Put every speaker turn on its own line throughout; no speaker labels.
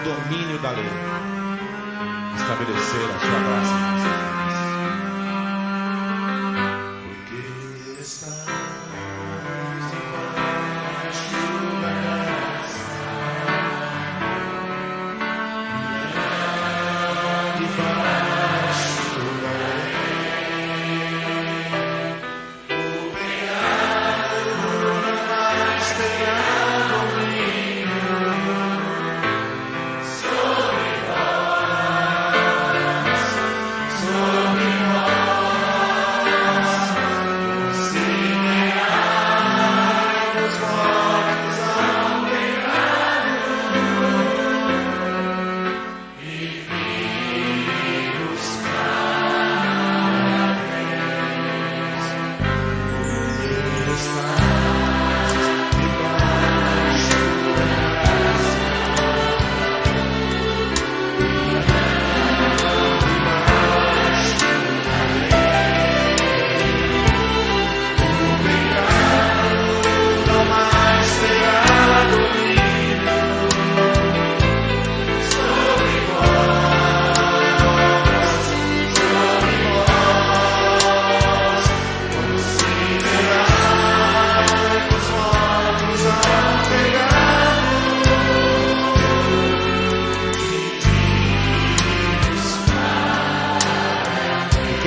domínio da lei, estabelecer a sua graça em nossas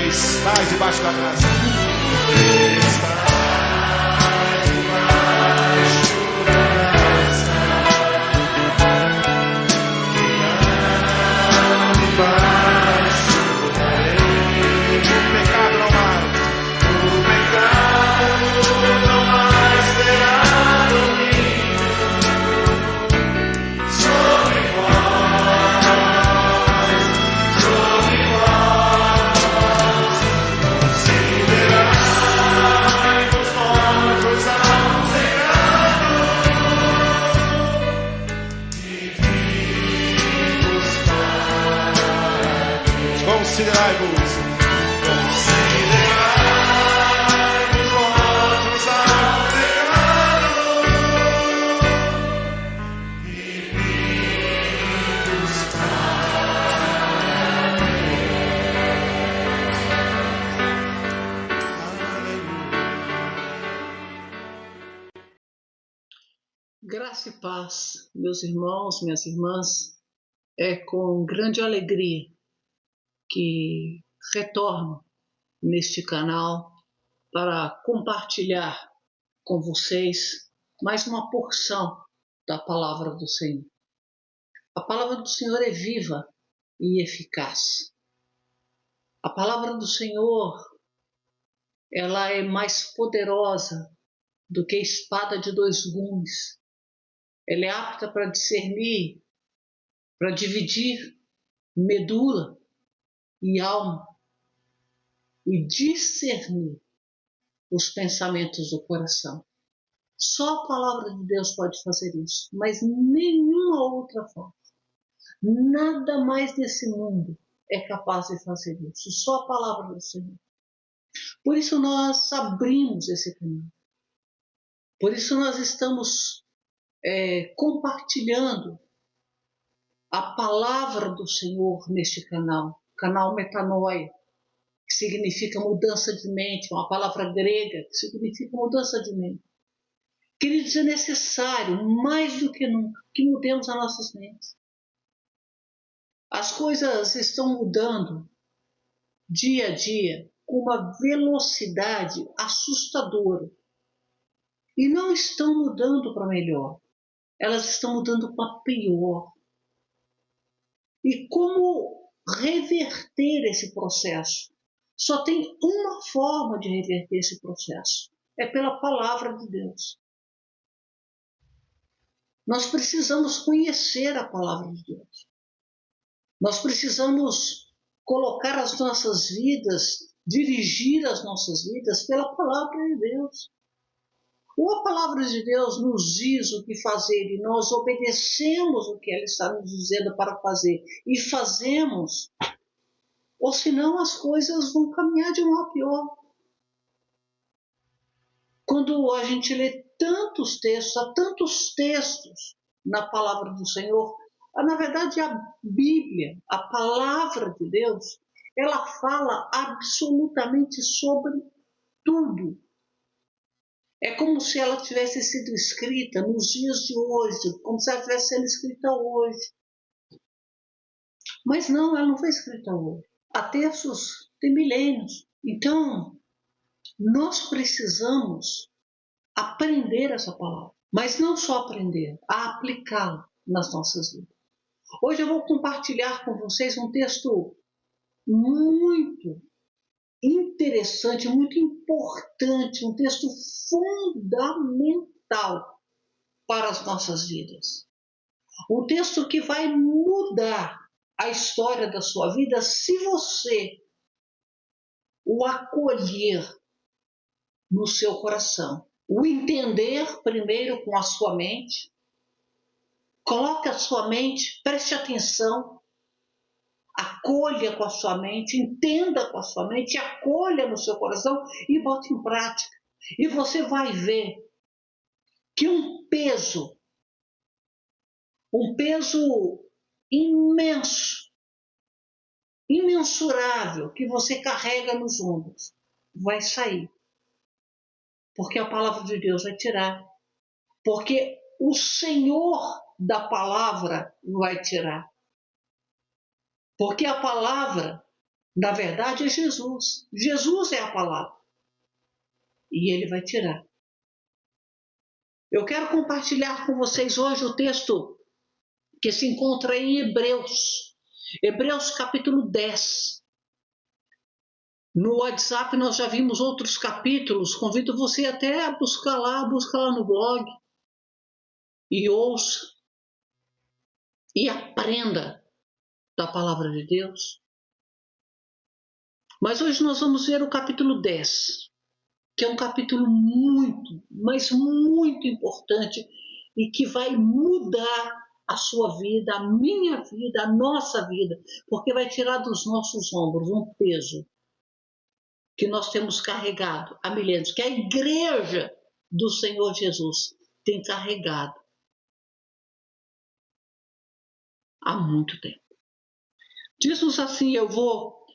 Estais debaixo da graça. Estais debaixo da graça. Debaixo da lei. O pecado não mais. O pecado não mais terá domínio sobre vós. Sobre vós. Considerai-vos, considerai-vos mortos ao pecado e vivos para
Deus. Graça e paz, meus irmãos, minhas irmãs, é com grande alegria que retorno neste canal para compartilhar com vocês mais uma porção da palavra do Senhor. A palavra do Senhor é viva e eficaz. A palavra do Senhor, ela é mais poderosa do que espada de dois gumes. Ela é apta para discernir, para dividir medula e alma, e discernir os pensamentos do coração. Só a palavra de Deus pode fazer isso, mas nenhuma outra forma. Nada mais nesse mundo é capaz de fazer isso, só a palavra do Senhor. Por isso nós abrimos esse canal. Por isso nós estamos compartilhando a palavra do Senhor neste canal. Canal Metanoia, que significa mudança de mente, uma palavra grega que significa mudança de mente. Queridos, é necessário, mais do que nunca, que mudemos as nossas mentes. As coisas estão mudando dia a dia com uma velocidade assustadora. E não estão mudando para melhor, elas estão mudando para pior. E como reverter esse processo? Só tem uma forma de reverter esse processo. É pela palavra de Deus. Nós precisamos conhecer a palavra de Deus. Nós precisamos colocar as nossas vidas, dirigir as nossas vidas pela palavra de Deus. Ou a palavra de Deus nos diz o que fazer e nós obedecemos o que ela está nos dizendo para fazer e fazemos, ou senão as coisas vão caminhar de mal a pior. Quando a gente lê tantos textos, há tantos textos na palavra do Senhor, Na verdade, a Bíblia, a palavra de Deus, ela fala absolutamente sobre tudo. É como se ela tivesse sido escrita nos dias de hoje, como se ela estivesse sendo escrita hoje. Mas não, ela não foi escrita hoje. Há textos, tem milênios. Então, nós precisamos aprender essa palavra, mas não só aprender, a aplicá-la nas nossas vidas. Hoje eu vou compartilhar com vocês um texto muito interessante, muito importante, um texto fundamental para as nossas vidas. Um texto que vai mudar a história da sua vida se você o acolher no seu coração. O entender primeiro com a sua mente. Coloque a sua mente, preste atenção, acolha com a sua mente, entenda com a sua mente, acolha no seu coração e bote em prática. E você vai ver que um peso imenso, imensurável que você carrega nos ombros, vai sair. Porque a palavra de Deus vai tirar. Porque o Senhor da palavra vai tirar. Porque a palavra, na verdade, é Jesus. Jesus é a palavra. E ele vai tirar. Eu quero compartilhar com vocês hoje o texto que se encontra em Hebreus. Hebreus capítulo 10. No WhatsApp nós já vimos outros capítulos. Convido você até a busca lá no blog. E ouça. E aprenda da palavra de Deus. Mas hoje nós vamos ver o capítulo 10, que é um capítulo muito, mas muito importante e que vai mudar a sua vida, a minha vida, a nossa vida, porque vai tirar dos nossos ombros um peso que nós temos carregado há milênios, que a igreja do Senhor Jesus tem carregado há muito tempo. Diz-nos assim, eu vou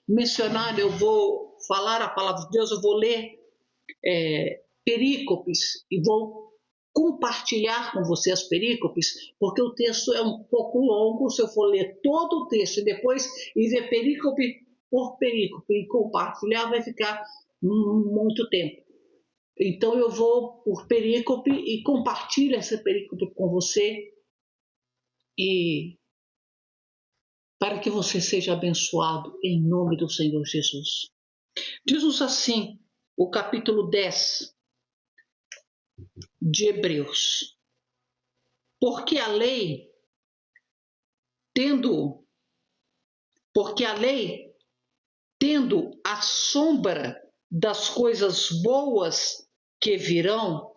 falar a palavra de Deus, eu vou ler perícopes e vou compartilhar com você as perícopes, porque o texto é um pouco longo. Se eu for ler todo o texto e depois ver perícope por perícope e compartilhar, vai ficar muito tempo. Então eu vou por perícope e compartilho essa perícope com você e para que você seja abençoado em nome do Senhor Jesus. Diz-nos assim o capítulo 10 de Hebreus. Porque a lei, tendo a sombra das coisas boas que virão,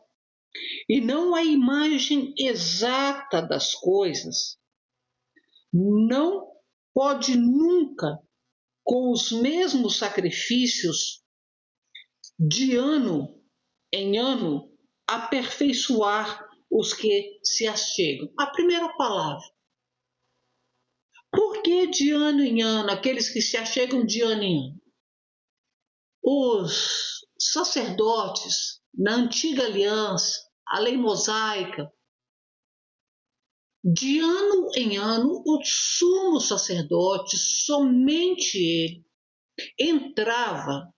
e não a imagem exata das coisas, não pode nunca, com os mesmos sacrifícios, de ano em ano, aperfeiçoar os que se achegam. A primeira palavra. Por que de ano em ano, aqueles que se achegam de ano em ano? Os sacerdotes, na antiga aliança, a lei mosaica, de ano em ano, o sumo sacerdote, somente ele, entrava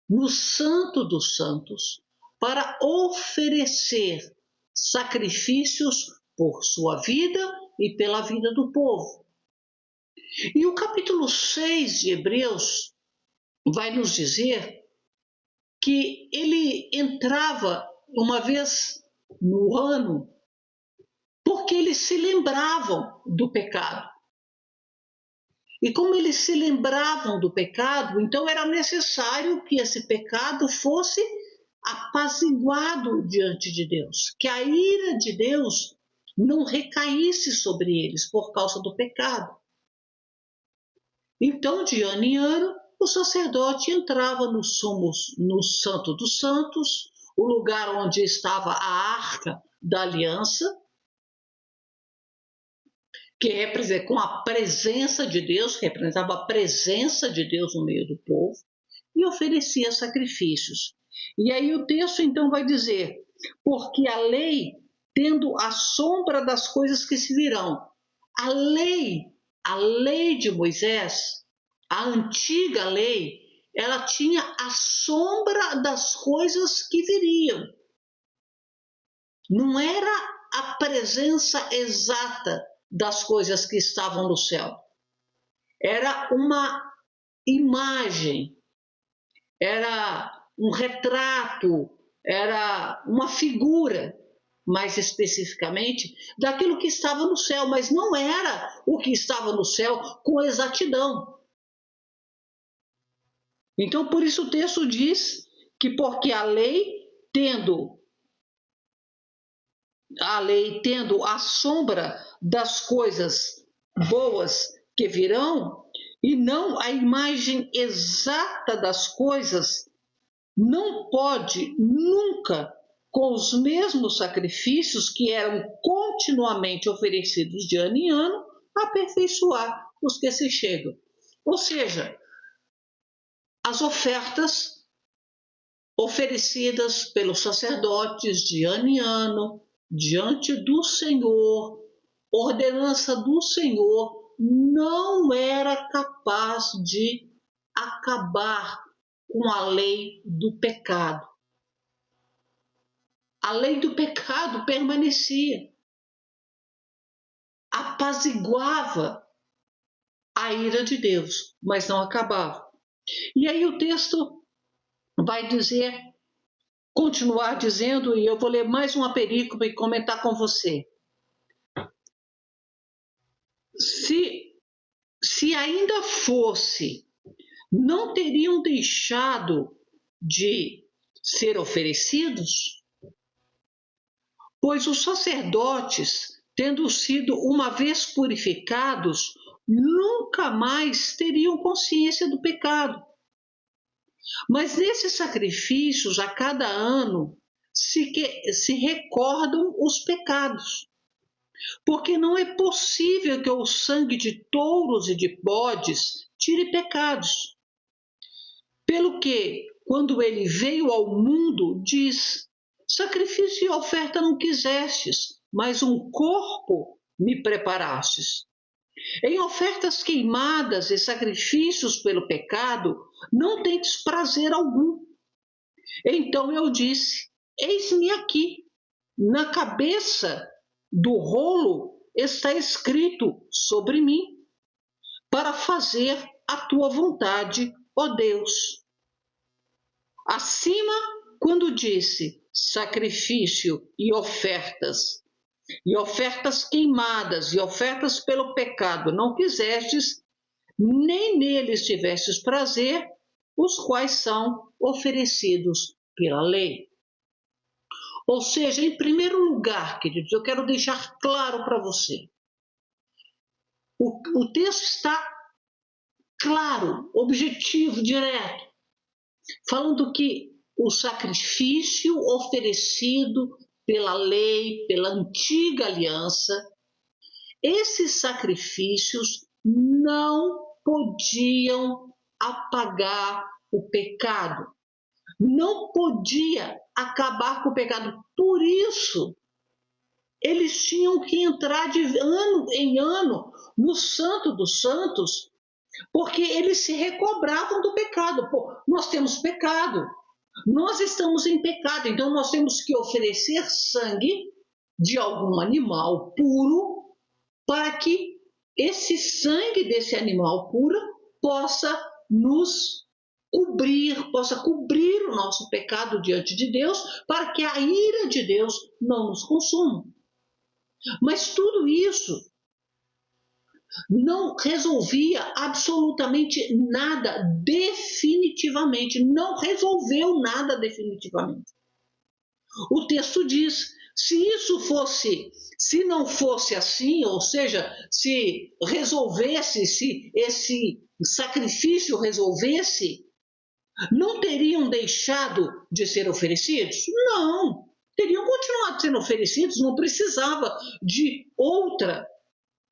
no Santo dos Santos para oferecer sacrifícios por sua vida e pela vida do povo. E o capítulo 6 de Hebreus vai nos dizer que ele entrava uma vez no ano porque eles se lembravam do pecado. E como eles se lembravam do pecado, então era necessário que esse pecado fosse apaziguado diante de Deus, que a ira de Deus não recaísse sobre eles por causa do pecado. Então, de ano em ano, o sacerdote entrava no Santo dos Santos, o lugar onde estava a Arca da Aliança, com a presença de Deus, representava a presença de Deus no meio do povo, e oferecia sacrifícios. E aí o texto então vai dizer, porque a lei, tendo a sombra das coisas que se virão, a lei de Moisés, a antiga lei, ela tinha a sombra das coisas que viriam. Não era a presença exata das coisas que estavam no céu. Era uma imagem, era um retrato, era uma figura, mais especificamente, daquilo que estava no céu, mas não era o que estava no céu com exatidão. Então, por isso o texto diz que porque a lei tendo a sombra das coisas boas que virão, e não a imagem exata das coisas, não pode nunca, com os mesmos sacrifícios que eram continuamente oferecidos de ano em ano, aperfeiçoar os que se chegam. Ou seja, as ofertas oferecidas pelos sacerdotes de ano em ano, diante do Senhor, ordenança do Senhor, não era capaz de acabar com a lei do pecado. A lei do pecado permanecia, apaziguava a ira de Deus, mas não acabava. E aí o texto vai dizer, continuar dizendo, e eu vou ler mais uma perícope e comentar com você. Se ainda fosse, não teriam deixado de ser oferecidos? Pois os sacerdotes, tendo sido uma vez purificados, nunca mais teriam consciência do pecado. Mas nesses sacrifícios, a cada ano, se recordam os pecados. Porque não é possível que o sangue de touros e de bodes tire pecados. Pelo que, quando ele veio ao mundo, diz: sacrifício e oferta não quisestes, mas um corpo me preparastes. Em ofertas queimadas e sacrifícios pelo pecado, não tendes prazer algum. Então eu disse: eis-me aqui. Na cabeça do rolo está escrito sobre mim, para fazer a tua vontade, ó Deus. Acima, quando disse sacrifício e ofertas queimadas e ofertas pelo pecado não quisestes, nem neles tivestes prazer, os quais são oferecidos pela lei. Ou seja, em primeiro lugar, queridos, eu quero deixar claro para você. O texto está claro, objetivo, direto, falando que o sacrifício oferecido pela lei, pela antiga aliança, esses sacrifícios não podiam apagar o pecado, não podia acabar com o pecado. Por isso, eles tinham que entrar de ano em ano no Santo dos Santos, porque eles se recobravam do pecado. Pô, nós temos pecado, nós estamos em pecado, então nós temos que oferecer sangue de algum animal puro para que esse sangue desse animal puro possa nos cobrir, possa cobrir o nosso pecado diante de Deus, para que a ira de Deus não nos consuma. Mas tudo isso não resolvia absolutamente nada definitivamente, não resolveu nada definitivamente. O texto diz, se não fosse assim, ou seja, se resolvesse, se esse sacrifício resolvesse, não teriam deixado de ser oferecidos? Não, teriam continuado sendo oferecidos, não precisava de outra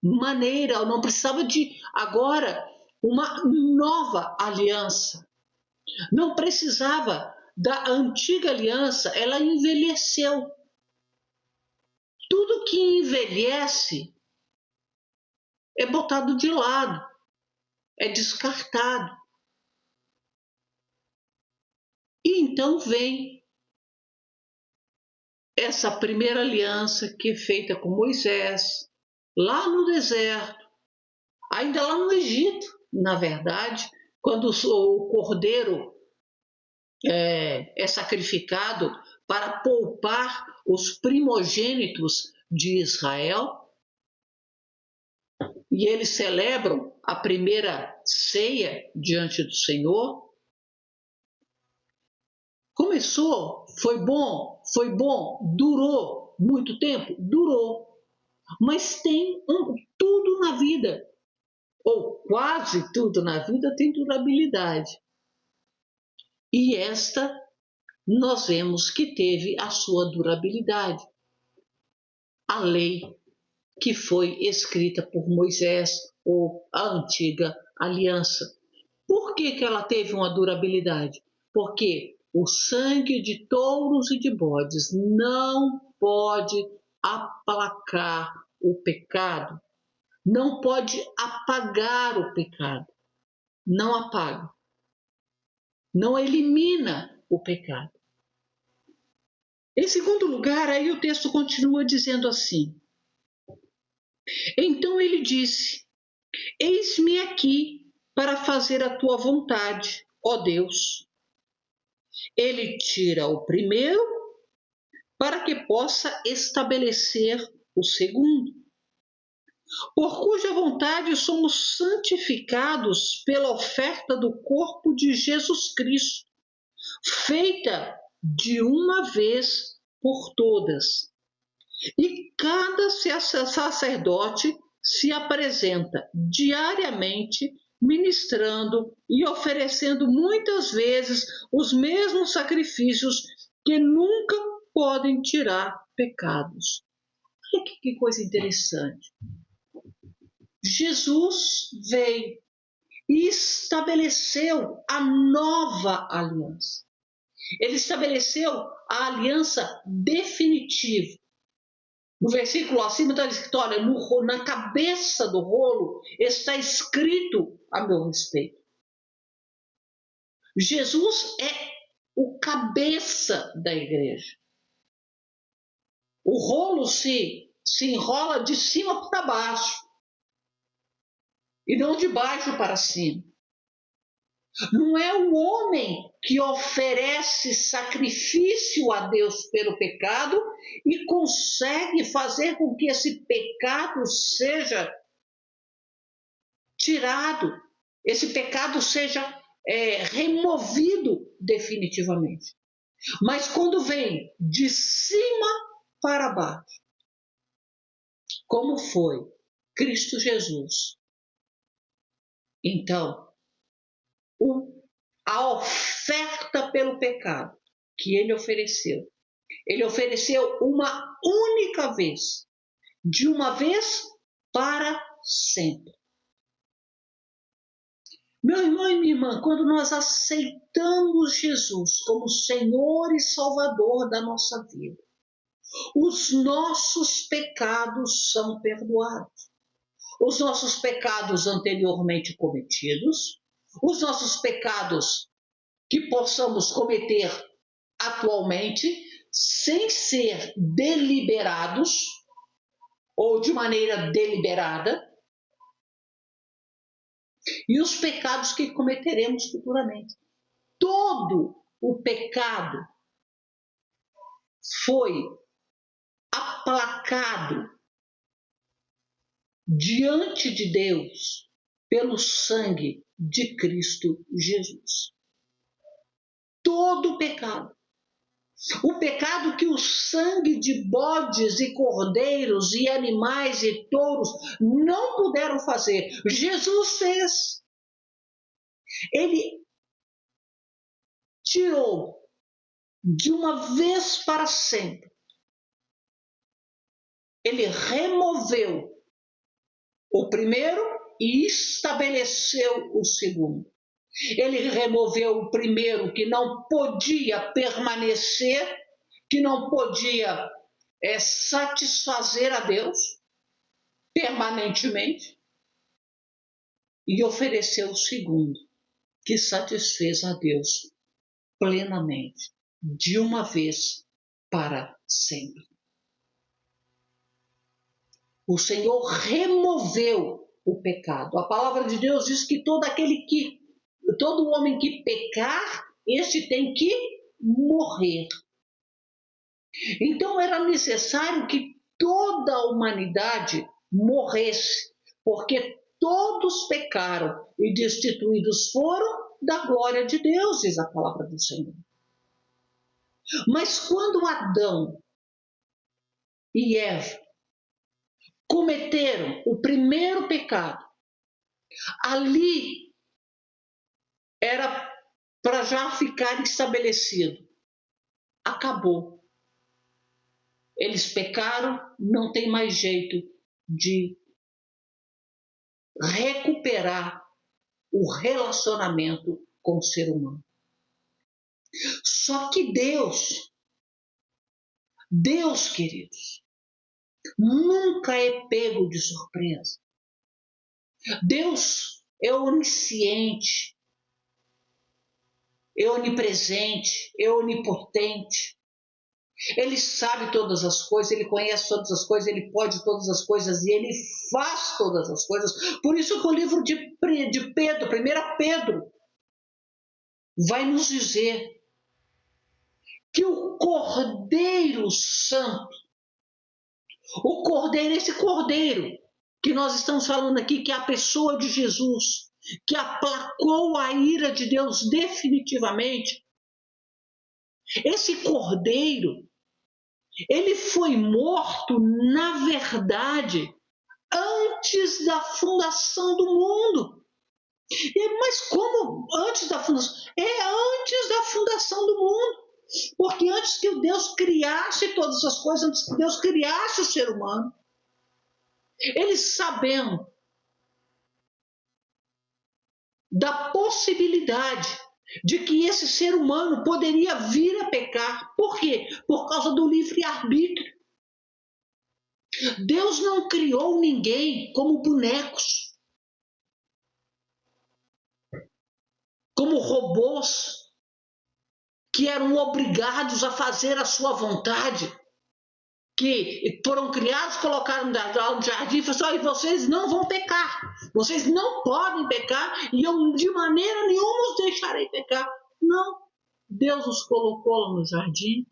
maneira, não precisava de agora uma nova aliança. Não precisava da antiga aliança, ela envelheceu. Tudo que envelhece é botado de lado, é descartado. E então vem essa primeira aliança que é feita com Moisés, lá no deserto, ainda lá no Egito, na verdade, quando o cordeiro é sacrificado para poupar os primogênitos de Israel, e eles celebram a primeira ceia diante do Senhor. Começou, foi bom, durou muito tempo? Durou. Mas tem tudo na vida, ou quase tudo na vida tem durabilidade. E esta nós vemos que teve a sua durabilidade. A lei que foi escrita por Moisés, ou a antiga aliança. Por que ela teve uma durabilidade? Porque o sangue de touros e de bodes não pode aplacar o pecado, não pode apagar o pecado, não apaga, não elimina o pecado. Em segundo lugar, aí o texto continua dizendo assim: então ele disse: eis-me aqui para fazer a tua vontade, ó Deus. Ele tira o primeiro para que possa estabelecer o segundo, por cuja vontade somos santificados pela oferta do corpo de Jesus Cristo, feita de uma vez por todas. E cada sacerdote se apresenta diariamente ministrando e oferecendo muitas vezes os mesmos sacrifícios que nunca podem tirar pecados. Olha que coisa interessante. Jesus veio e estabeleceu a nova aliança. Ele estabeleceu a aliança definitiva. No versículo acima está escrito, olha, na cabeça do rolo está escrito a meu respeito. Jesus é o cabeça da igreja. O rolo se enrola de cima para baixo e não de baixo para cima. Não é o homem que oferece sacrifício a Deus pelo pecado e consegue fazer com que esse pecado seja tirado, esse pecado seja removido definitivamente. Mas quando vem de cima para baixo, como foi Cristo Jesus, então a oferta pelo pecado que ele ofereceu uma única vez, de uma vez para sempre. Meu irmão e minha irmã, quando nós aceitamos Jesus como Senhor e Salvador da nossa vida, os nossos pecados são perdoados. Os nossos pecados anteriormente cometidos, os nossos pecados que possamos cometer atualmente, sem ser deliberados ou de maneira deliberada, e os pecados que cometeremos futuramente. Todo o pecado foi aplacado diante de Deus pelo sangue de Cristo Jesus. Todo o pecado. O pecado que o sangue de bodes e cordeiros e animais e touros não puderam fazer, Jesus fez. Ele tirou de uma vez para sempre. Ele removeu o primeiro e estabeleceu o segundo. Ele removeu o primeiro, que não podia permanecer, que não podia satisfazer a Deus permanentemente, e ofereceu o segundo, que satisfez a Deus plenamente, de uma vez para sempre. O Senhor removeu o pecado. A palavra de Deus diz que todo homem que pecar, este tem que morrer. Então era necessário que toda a humanidade morresse, porque todos pecaram e destituídos foram da glória de Deus, diz a palavra do Senhor. Mas quando Adão e Eva cometeram o primeiro pecado, ali era para já ficar estabelecido. Acabou. Eles pecaram, não tem mais jeito de recuperar o relacionamento com o ser humano. Só que Deus, queridos, nunca é pego de surpresa. Deus é onisciente, é onipresente, é onipotente. Ele sabe todas as coisas, ele conhece todas as coisas, ele pode todas as coisas e ele faz todas as coisas. Por isso que o livro de Pedro, 1 Pedro, vai nos dizer que o Cordeiro Santo, esse Cordeiro que nós estamos falando aqui, que é a pessoa de Jesus, que aplacou a ira de Deus definitivamente, esse Cordeiro, ele foi morto, na verdade, antes da fundação do mundo. Mas como antes da fundação? Antes da fundação do mundo. Porque antes que Deus criasse todas as coisas, antes que Deus criasse o ser humano, ele, sabendo da possibilidade de que esse ser humano poderia vir a pecar. Por quê? Por causa do livre-arbítrio. Deus não criou ninguém como bonecos, como robôs, que eram obrigados a fazer a sua vontade, que foram criados, colocaram no jardim e falaram assim: vocês não vão pecar, vocês não podem pecar e eu de maneira nenhuma os deixarei pecar. Não, Deus os colocou no jardim,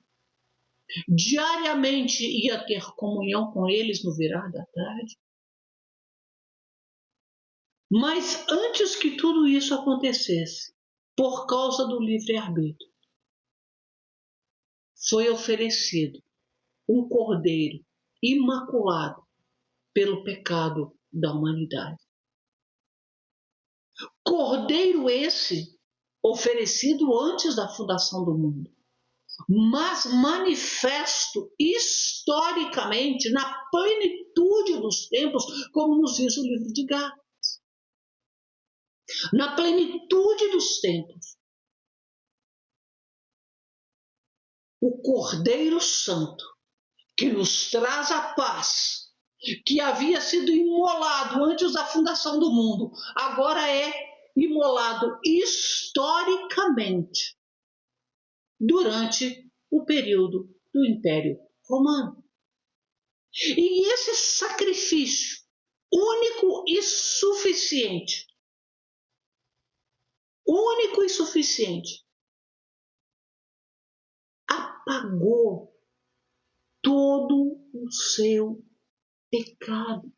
diariamente ia ter comunhão com eles no virar da tarde. Mas antes que tudo isso acontecesse, por causa do livre-arbítrio, foi oferecido um cordeiro imaculado pelo pecado da humanidade. Cordeiro esse oferecido antes da fundação do mundo, mas manifesto historicamente na plenitude dos tempos, como nos diz o livro de Gálatas. Na plenitude dos tempos, o Cordeiro Santo, que nos traz a paz, que havia sido imolado antes da fundação do mundo, agora é imolado historicamente durante o período do Império Romano. E esse sacrifício único e suficiente, apagou todo o seu pecado.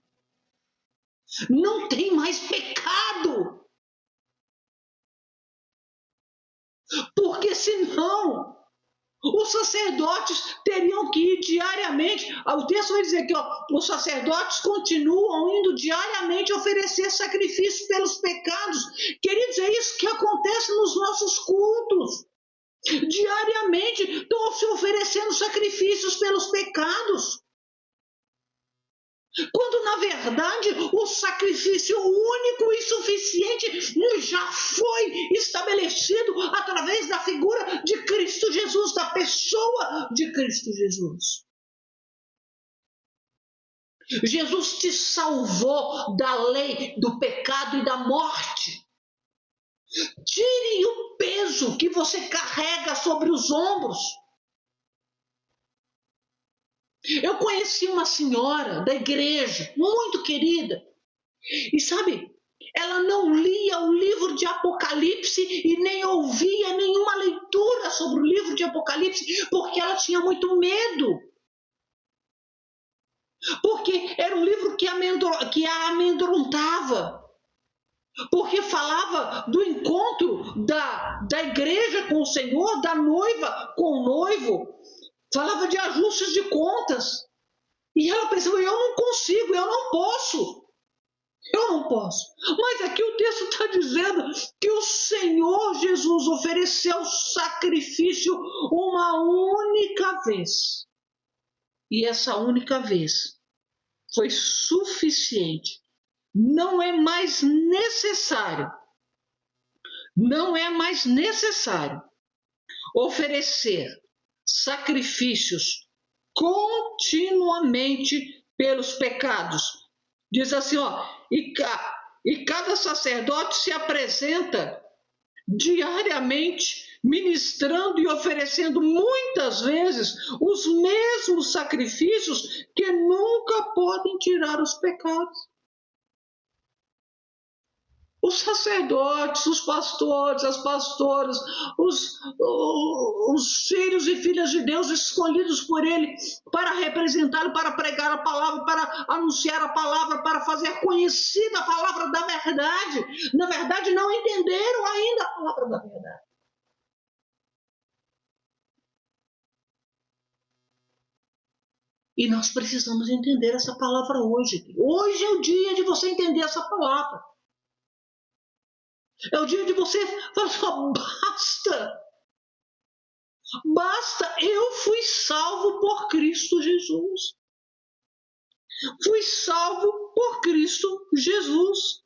Não tem mais pecado. Porque senão os sacerdotes teriam que ir diariamente. O texto vai dizer que os sacerdotes continuam indo diariamente oferecer sacrifícios pelos pecados. Queridos, é isso que acontece nos nossos cultos. Diariamente estão se oferecendo sacrifícios pelos pecados. Quando, na verdade, o sacrifício único e suficiente já foi estabelecido através da figura de Cristo Jesus, da pessoa de Cristo Jesus. Jesus te salvou da lei, do pecado e da morte. Tire o peso que você carrega sobre os ombros. Eu conheci uma senhora da igreja, muito querida, e sabe, ela não lia o livro de Apocalipse e nem ouvia nenhuma leitura sobre o livro de Apocalipse, porque ela tinha muito medo. Porque era um livro que a amedrontava. Porque falava do encontro da igreja com o Senhor, da noiva com o noivo. Falava de ajustes de contas. E ela pensava, eu não consigo, eu não posso. Eu não posso. Mas aqui o texto está dizendo que o Senhor Jesus ofereceu sacrifício uma única vez. E essa única vez foi suficiente. Não é mais necessário. Não é mais necessário oferecer sacrifícios continuamente pelos pecados. Diz assim, e cada sacerdote se apresenta diariamente, ministrando e oferecendo muitas vezes os mesmos sacrifícios que nunca podem tirar os pecados. Os sacerdotes, os pastores, as pastoras, os filhos e filhas de Deus escolhidos por Ele para representá-lo, para pregar a palavra, para anunciar a palavra, para fazer conhecida a palavra da verdade. Na verdade, não entenderam ainda a palavra da verdade. E nós precisamos entender essa palavra hoje. Hoje é o dia de você entender essa palavra. É o dia de você falar só, basta. Basta, eu fui salvo por Cristo Jesus. Fui salvo por Cristo Jesus.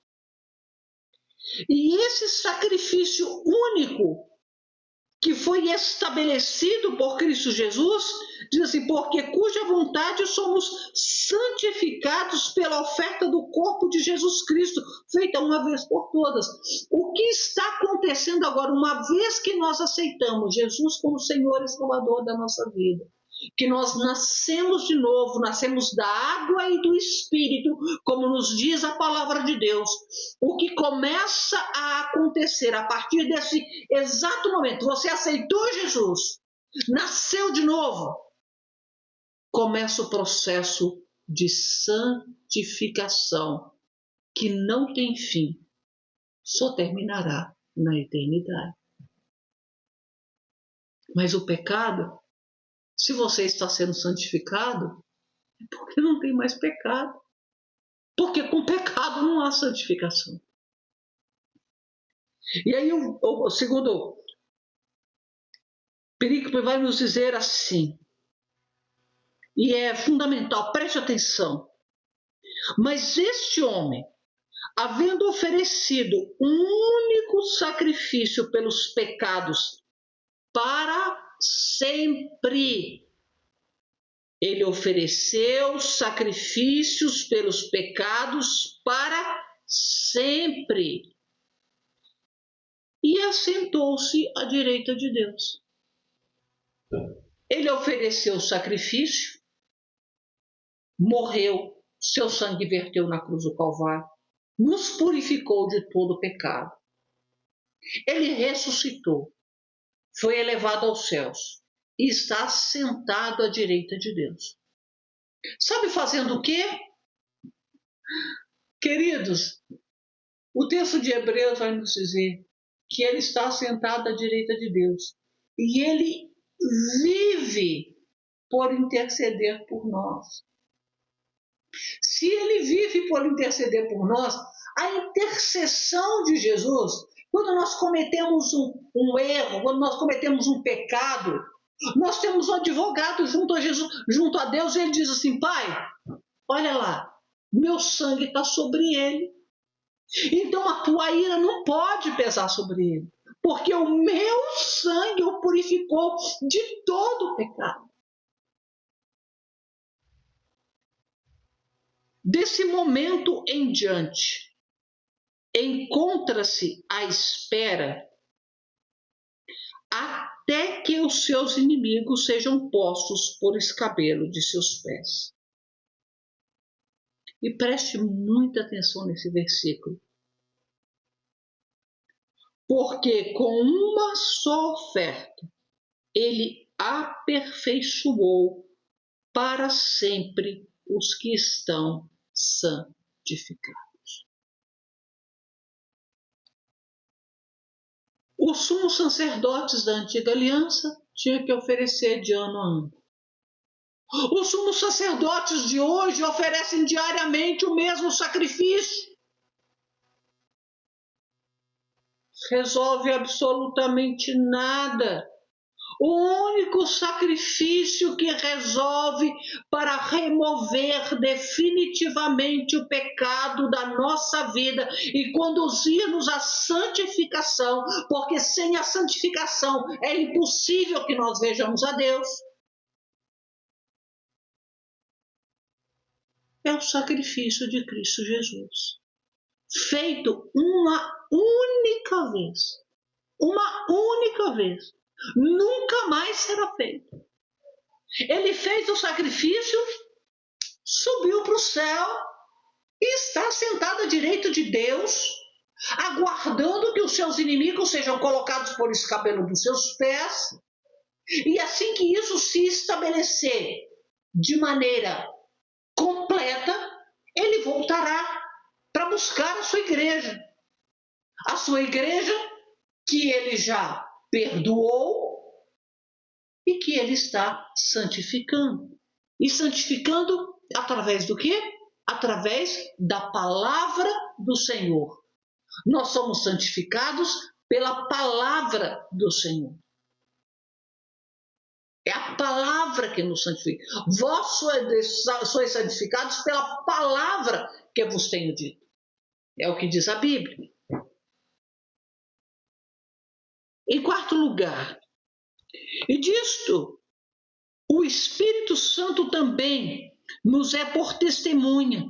E esse sacrifício único que foi estabelecido por Cristo Jesus, diz assim, porque cuja vontade somos santificados pela oferta do corpo de Jesus Cristo, feita uma vez por todas. O que está acontecendo agora, uma vez que nós aceitamos Jesus como Senhor e Salvador da nossa vida, que nós nascemos de novo, nascemos da água e do Espírito, como nos diz a palavra de Deus. O que começa a acontecer a partir desse exato momento, você aceitou Jesus, nasceu de novo, começa o processo de santificação, que não tem fim, só terminará na eternidade. Mas o pecado, se você está sendo santificado, é porque não tem mais pecado. Porque com pecado não há santificação. E aí o segundo perícope vai nos dizer assim, e é fundamental, preste atenção. Mas este homem, havendo oferecido um único sacrifício pelos pecados para sempre, ele ofereceu sacrifícios pelos pecados para sempre e assentou-se à direita de Deus. Ele ofereceu o sacrifício, morreu, seu sangue verteu na cruz do Calvário, nos purificou de todo o pecado. Ele ressuscitou, foi elevado aos céus e está sentado à direita de Deus. Sabe fazendo o quê? Queridos, o texto de Hebreus vai nos dizer que ele está sentado à direita de Deus e ele vive por interceder por nós. Se ele vive por interceder por nós, a intercessão de Jesus, quando nós cometemos um erro, quando nós cometemos um pecado, nós temos um advogado junto a Jesus, junto a Deus, e ele diz assim, Pai, olha lá, meu sangue está sobre ele. Então a tua ira não pode pesar sobre ele, porque o meu sangue o purificou de todo o pecado. Desse momento em diante, encontra-se à espera até que os seus inimigos sejam postos por escabelo de seus pés. E preste muita atenção nesse versículo. Porque com uma só oferta, ele aperfeiçoou para sempre os que estão santificados. Os sumos sacerdotes da antiga aliança tinham que oferecer de ano a ano. Os sumos sacerdotes de hoje oferecem diariamente o mesmo sacrifício. Resolve absolutamente nada. O único sacrifício que resolve para remover definitivamente o pecado da nossa vida e conduzir-nos à santificação, porque sem a santificação é impossível que nós vejamos a Deus, é o sacrifício de Cristo Jesus, feito uma única vez. Uma única vez. Nunca mais será feito. Ele fez o sacrifício, subiu para o céu e está sentado à direita de Deus, aguardando que os seus inimigos sejam colocados por escabelo dos seus pés. E assim que isso se estabelecer de maneira completa, ele voltará para buscar a sua igreja. A sua igreja que ele já perdoou e que ele está santificando. E santificando através do quê? Através da palavra do Senhor. Nós somos santificados pela palavra do Senhor. É a palavra que nos santifica. Vós sois santificados pela palavra que vos tenho dito. É o que diz a Bíblia. Em quarto lugar, e disto, o Espírito Santo também nos é por testemunha,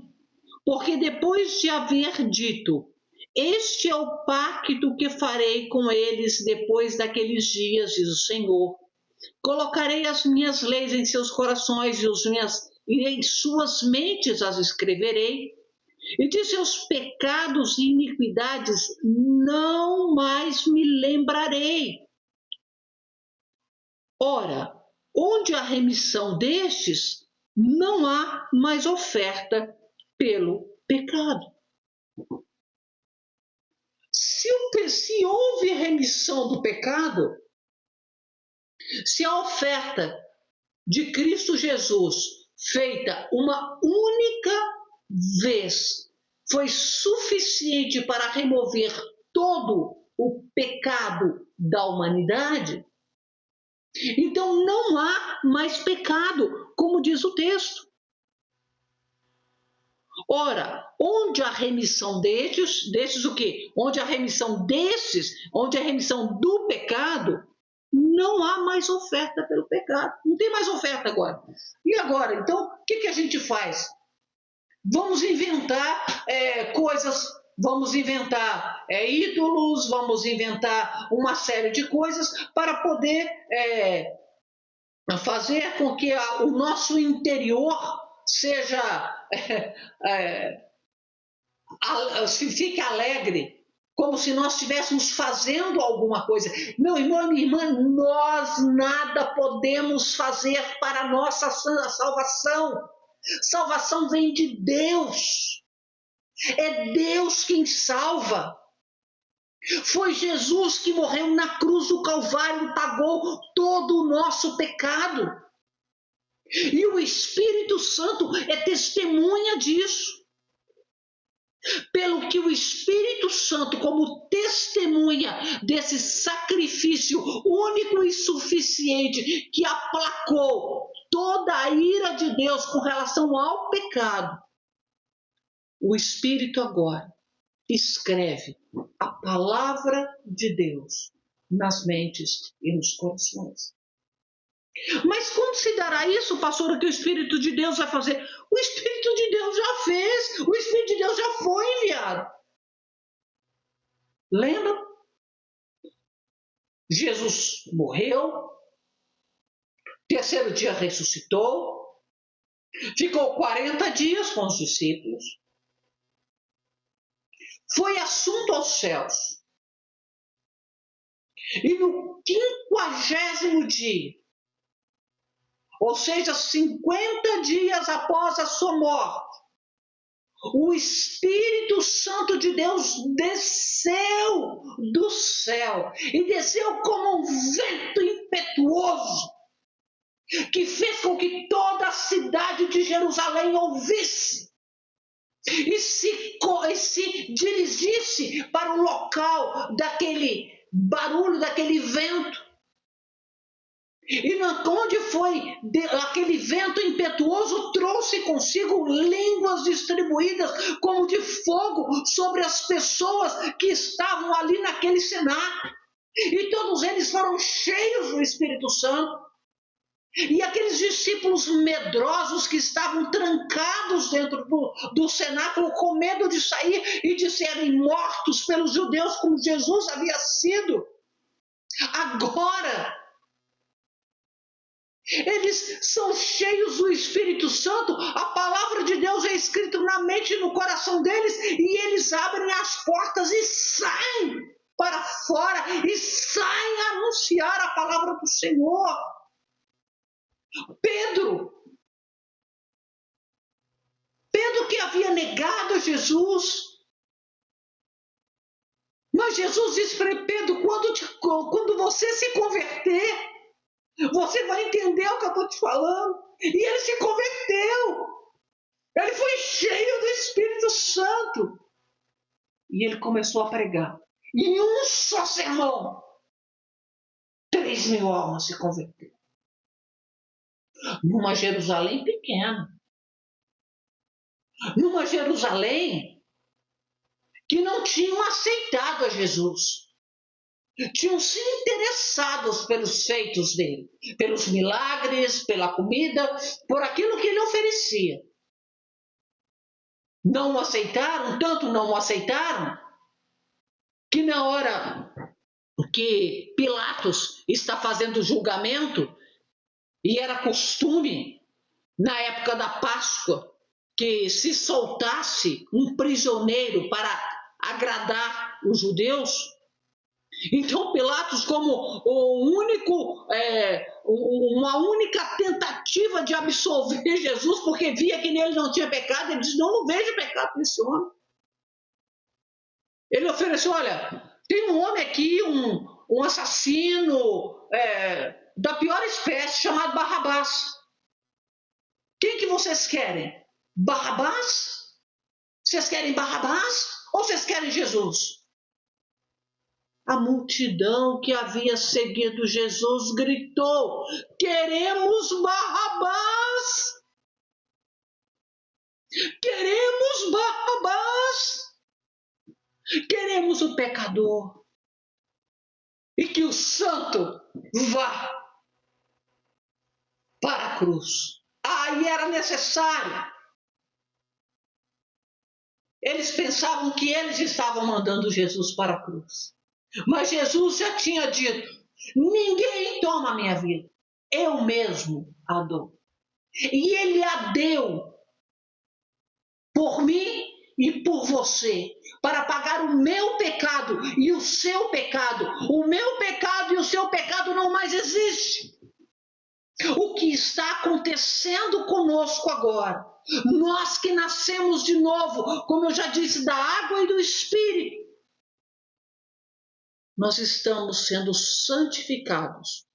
porque depois de haver dito, este é o pacto que farei com eles depois daqueles dias, diz o Senhor, colocarei as minhas leis em seus corações e em suas mentes as escreverei, e de seus pecados e iniquidades não mais me lembrarei. Ora, onde há remissão destes, não há mais oferta pelo pecado. Se houve remissão do pecado, se a oferta de Cristo Jesus, feita uma única vez, foi suficiente para remover todo o pecado da humanidade, então não há mais pecado, como diz o texto. Ora, onde a remissão destes o quê? Onde a remissão onde a remissão do pecado, não há mais oferta pelo pecado. Não tem mais oferta agora. E agora, então, o que a gente faz? Vamos inventar coisas, vamos inventar ídolos, vamos inventar uma série de coisas para poder fazer com que o nosso interior fique alegre, como se nós estivéssemos fazendo alguma coisa. Meu irmão e minha irmã, nós nada podemos fazer para a nossa salvação. Salvação vem de Deus. É Deus quem salva. Foi Jesus que morreu na cruz do Calvário e pagou todo o nosso pecado. E o Espírito Santo é testemunha disso. Pelo que o Espírito Santo, como testemunha desse sacrifício único e suficiente que aplacou toda a ira de Deus com relação ao pecado, o Espírito agora escreve a palavra de Deus nas mentes e nos corações. Mas como se dará isso, pastor, que o Espírito de Deus vai fazer? O Espírito de Deus já fez, o Espírito de Deus já foi enviado. Lembra? Jesus morreu, terceiro dia ressuscitou, ficou 40 dias com os discípulos, foi assunto aos céus. E no 50º dia, ou seja, 50 dias após a sua morte, o Espírito Santo de Deus desceu do céu e desceu como um vento impetuoso que fez com que toda a cidade de Jerusalém ouvisse e se dirigisse para o local daquele barulho, daquele vento. E onde foi aquele vento impetuoso, trouxe consigo línguas distribuídas como de fogo sobre as pessoas que estavam ali naquele cenáculo. E todos eles foram cheios do Espírito Santo. E aqueles discípulos medrosos que estavam trancados dentro do cenáculo com medo de sair e de serem mortos pelos judeus como Jesus havia sido, agora eles são cheios do Espírito Santo, a palavra de Deus é escrita na mente e no coração deles, e eles abrem as portas e saem para fora, e saem a anunciar a palavra do Senhor. Pedro que havia negado a Jesus, mas Jesus disse para Pedro, quando você se converter, você vai entender o que eu estou te falando. E ele se converteu. Ele foi cheio do Espírito Santo. E ele começou a pregar. E em um só sermão, 3.000 almas se converteram. Numa Jerusalém pequena. Numa Jerusalém que não tinham aceitado a Jesus. Tinham sido interessados pelos feitos dele, pelos milagres, pela comida, por aquilo que ele oferecia. Não o aceitaram, tanto não o aceitaram, que na hora que Pilatos está fazendo julgamento, e era costume, na época da Páscoa, que se soltasse um prisioneiro para agradar os judeus. Então Pilatos, como uma única tentativa de absolver Jesus, porque via que nele não tinha pecado, ele disse, não vejo pecado nesse homem. Ele ofereceu, olha, tem um homem aqui, um assassino da pior espécie, chamado Barrabás. Quem que vocês querem? Barrabás? Vocês querem Barrabás ou vocês querem Jesus? A multidão que havia seguido Jesus gritou, queremos Barrabás! Queremos Barrabás! Queremos o pecador. E que o santo vá para a cruz. E era necessário. Eles pensavam que eles estavam mandando Jesus para a cruz. Mas Jesus já tinha dito, ninguém toma a minha vida, eu mesmo a dou. E ele a deu por mim e por você, para pagar o meu pecado e o seu pecado. O meu pecado e o seu pecado não mais existe. O que está acontecendo conosco agora, nós que nascemos de novo, como eu já disse, da água e do Espírito, nós estamos sendo santificados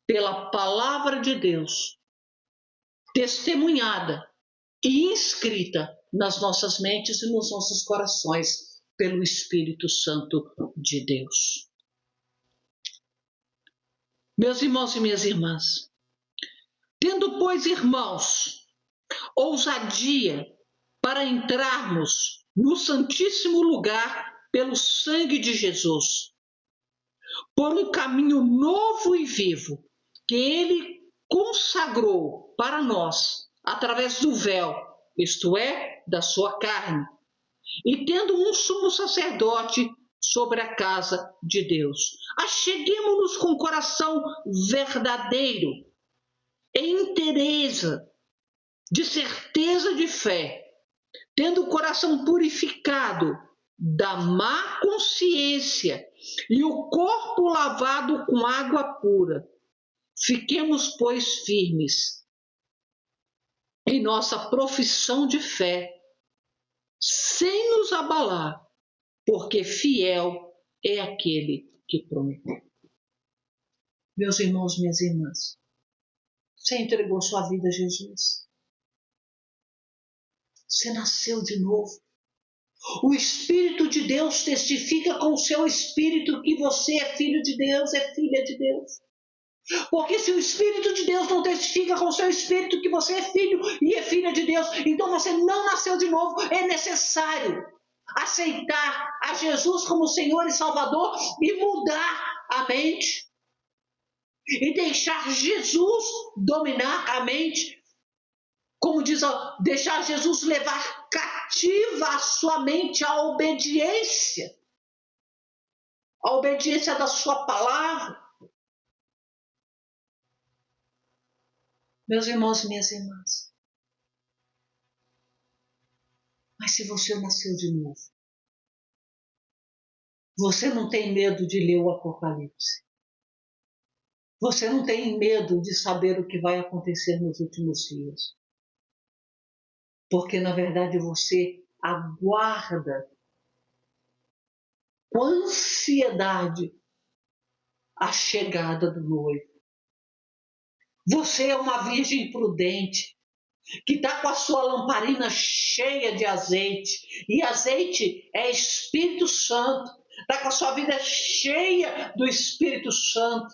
pela palavra de Deus, testemunhada e inscrita nas nossas mentes e nos nossos corações pelo Espírito Santo de Deus. Meus irmãos e minhas irmãs, tendo, pois, irmãos, ousadia para entrarmos no Santíssimo Lugar pelo sangue de Jesus, por um caminho novo e vivo que Ele consagrou para nós através do véu, isto é, da sua carne, e tendo um sumo sacerdote sobre a casa de Deus. Acheguemo-nos com coração verdadeiro, em inteireza, de certeza de fé, tendo o coração purificado da má consciência e o corpo lavado com água pura. Fiquemos, pois, firmes em nossa profissão de fé, sem nos abalar, porque fiel é aquele que prometeu. Meus irmãos, minhas irmãs, você entregou sua vida a Jesus. Você nasceu de novo. O Espírito de Deus testifica com o seu Espírito que você é filho de Deus, é filha de Deus. Porque se o Espírito de Deus não testifica com o seu Espírito que você é filho e é filha de Deus, então você não nasceu de novo. É necessário aceitar a Jesus como Senhor e Salvador e mudar a mente. E deixar Jesus dominar a mente. Como diz, deixar Jesus levar cativa a sua mente à obediência. A obediência da sua palavra. Meus irmãos e minhas irmãs. Mas se você nasceu de novo, você não tem medo de ler o Apocalipse. Você não tem medo de saber o que vai acontecer nos últimos dias. Porque, na verdade, você aguarda com ansiedade a chegada do noivo. Você é uma virgem prudente, que está com a sua lamparina cheia de azeite. E azeite é Espírito Santo. Está com a sua vida cheia do Espírito Santo.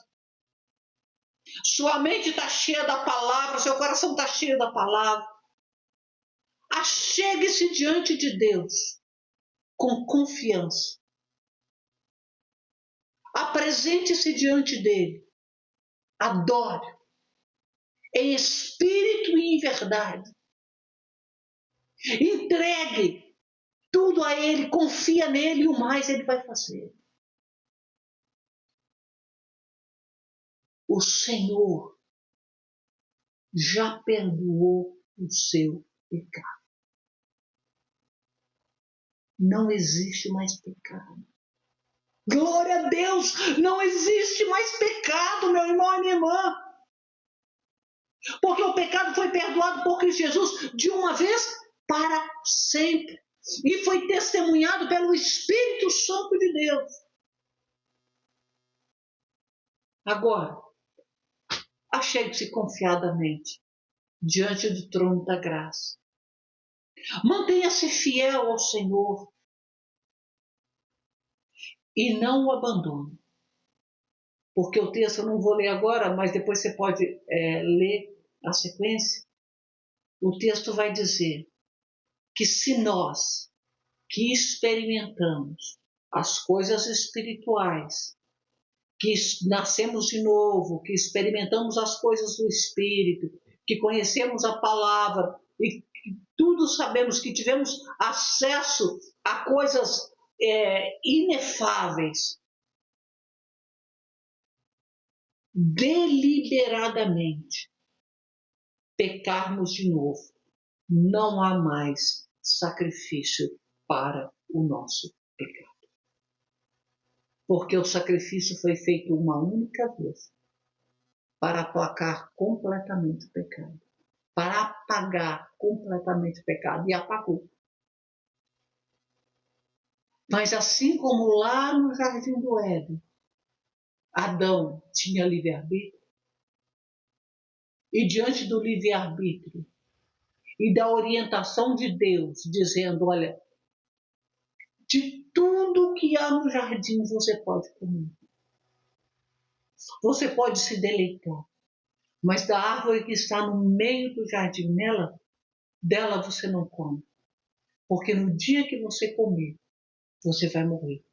Sua mente está cheia da palavra, seu coração está cheio da palavra. Achegue-se diante de Deus com confiança. Apresente-se diante dele. Adore. Em espírito e em verdade. Entregue tudo a ele, confia nele e o mais ele vai fazer. O Senhor já perdoou o seu pecado. Não existe mais pecado. Glória a Deus! Não existe mais pecado, meu irmão e minha irmã. Porque o pecado foi perdoado por Cristo Jesus de uma vez para sempre. E foi testemunhado pelo Espírito Santo de Deus. Agora, achegue-se confiadamente diante do trono da graça. Mantenha-se fiel ao Senhor. E não o abandone. Porque o texto eu não vou ler agora, mas depois você pode ler a sequência. O texto vai dizer que se nós que experimentamos as coisas espirituais, que nascemos de novo, que experimentamos as coisas do Espírito, que conhecemos a palavra e que tudo sabemos, que tivemos acesso a coisas inefáveis, deliberadamente pecarmos de novo, não há mais sacrifício para o nosso pecado. Porque o sacrifício foi feito uma única vez para aplacar completamente o pecado, para apagar completamente o pecado, e apagou. Mas assim como lá no Jardim do Éden, Adão tinha livre-arbítrio, e diante do livre-arbítrio e da orientação de Deus, dizendo, olha, de tudo que há no jardim você pode comer. Você pode se deleitar, mas da árvore que está no meio do jardim, dela você não come. Porque no dia que você comer, você vai morrer.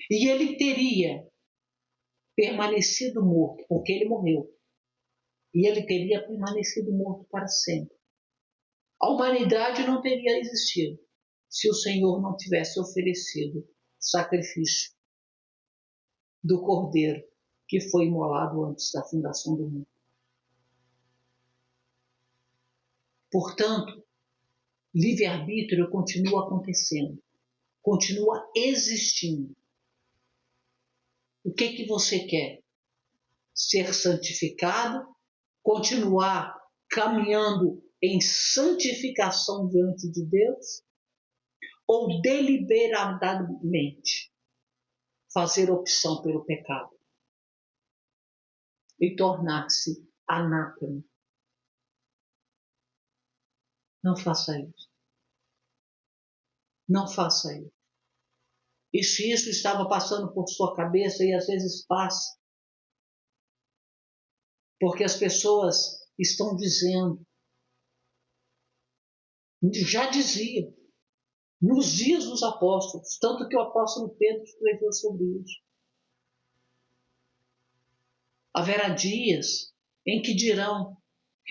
E ele teria permanecido morto, porque ele morreu. E ele teria permanecido morto para sempre. A humanidade não teria existido se o Senhor não tivesse oferecido sacrifício do Cordeiro que foi imolado antes da fundação do mundo. Portanto, livre-arbítrio continua acontecendo, continua existindo. O que você quer? Ser santificado? Continuar caminhando em santificação diante de Deus? Ou deliberadamente fazer opção pelo pecado e tornar-se anátema? Não faça isso. Não faça isso. E se isso estava passando por sua cabeça, e às vezes passa, porque as pessoas estão dizendo, já diziam, nos dias dos apóstolos, tanto que o apóstolo Pedro escreveu sobre isso. Haverá dias em que dirão,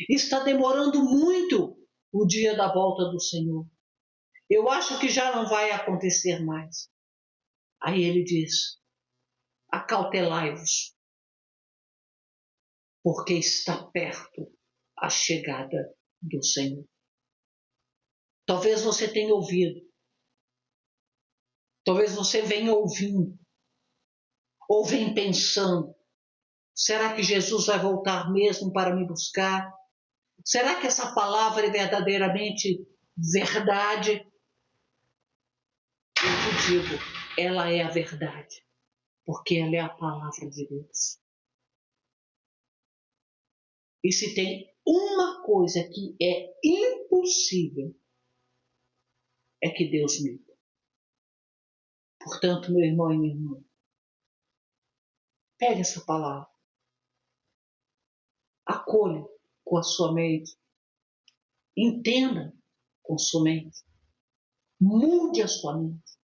está demorando muito o dia da volta do Senhor. Eu acho que já não vai acontecer mais. Aí ele diz, acautelai-vos, porque está perto a chegada do Senhor. Talvez você tenha ouvido, talvez você venha ouvindo, ou venha pensando, será que Jesus vai voltar mesmo para me buscar? Será que essa palavra é verdadeiramente verdade? Eu te digo, ela é a verdade, porque ela é a palavra de Deus. E se tem uma coisa que é impossível, é que Deus minta. Portanto, meu irmão e minha irmã, pegue essa palavra, acolha com a sua mente, entenda com sua mente, mude a sua mente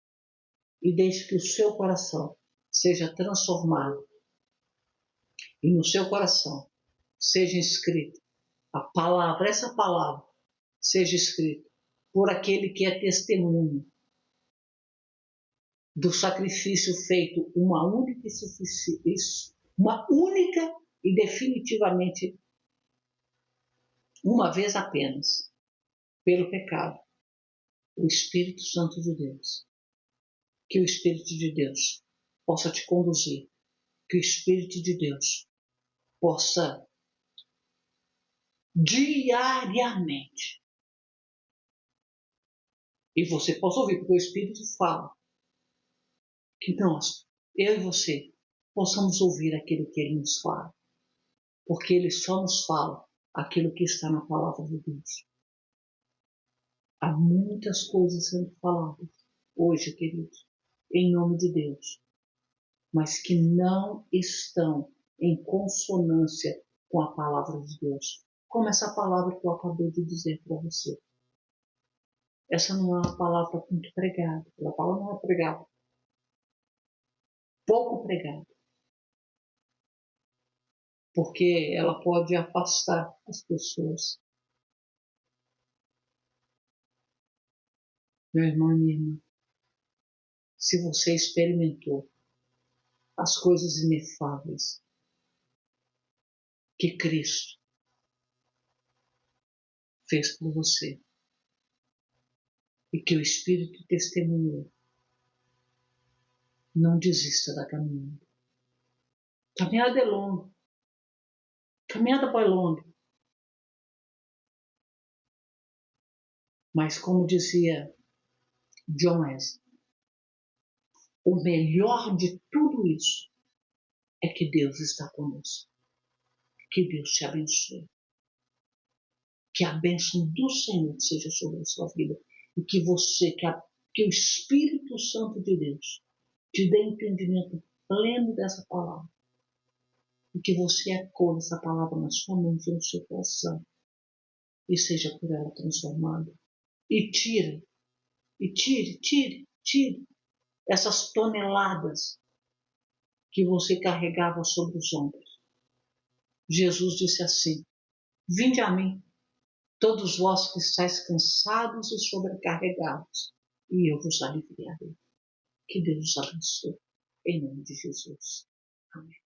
e deixe que o seu coração seja transformado e no seu coração seja escrita a palavra, essa palavra seja escrita por aquele que é testemunho do sacrifício feito uma única e definitivamente uma vez apenas pelo pecado, o Espírito Santo de Deus. Que o Espírito de Deus possa te conduzir, que o Espírito de Deus possa diariamente, e você possa ouvir, porque o Espírito fala, que nós, eu e você, possamos ouvir aquilo que Ele nos fala, porque Ele só nos fala aquilo que está na palavra de Deus. Há muitas coisas sendo faladas hoje, queridos, em nome de Deus, mas que não estão em consonância com a palavra de Deus, como essa palavra que eu acabei de dizer para você. Essa não é uma palavra muito pregada, a palavra não é pregada, pouco pregada, porque ela pode afastar as pessoas. Meu irmão e minha irmã, se você experimentou as coisas inefáveis que Cristo fez por você e que o Espírito testemunhou, não desista da caminhada. Caminhada é longa. Caminhada foi longa. Mas como dizia John Wesley, o melhor de tudo isso é que Deus está conosco. Que Deus te abençoe. Que a bênção do Senhor seja sobre a sua vida. E que você, que o Espírito Santo de Deus te dê entendimento pleno dessa palavra. E que você acolha essa palavra na sua mente e no seu coração. E seja por ela transformado. e tire essas toneladas que você carregava sobre os ombros. Jesus disse assim: vinde a mim, todos vós que estáis cansados e sobrecarregados, e eu vos aliviarei. Que Deus os abençoe, em nome de Jesus. Amém.